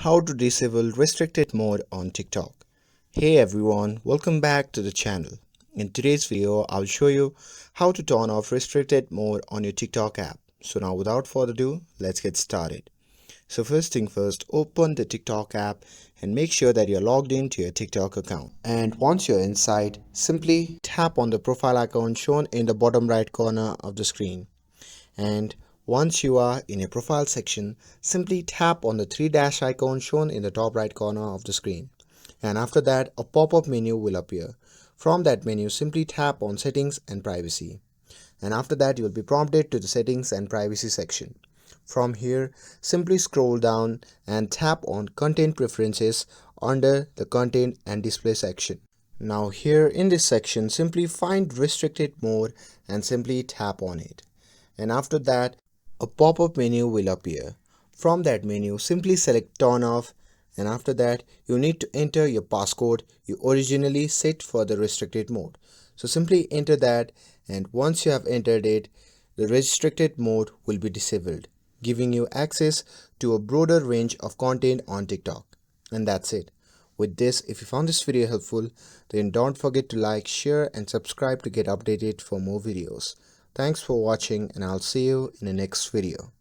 How to disable restricted mode on TikTok. Hey everyone, welcome back to the channel. In today's video, I'll show you how to turn off restricted mode on your TikTok app. So now without further ado, let's get started. So first thing first, open the TikTok app and make sure that you're logged into your TikTok account. And once you're inside, simply tap on the profile icon shown in the bottom right corner of the screen. And once you are in your profile section, simply tap on the three dash icon shown in the top right corner of the screen. And after that, a pop-up menu will appear. From that menu, simply tap on Settings and Privacy. And after that, you will be prompted to the Settings and Privacy section. From here, simply scroll down and tap on Content Preferences under the Content and Display section. Now here in this section, simply find Restricted Mode and simply tap on it. And after that, a pop-up menu will appear. From that menu, simply select Turn Off, and after that, you need to enter your passcode you originally set for the restricted mode. So simply enter that, and once you have entered it, the restricted mode will be disabled, giving you access to a broader range of content on TikTok. And that's it. With this, if you found this video helpful, then don't forget to like, share, and subscribe to get updated for more videos. Thanks for watching, and I'll see you in the next video.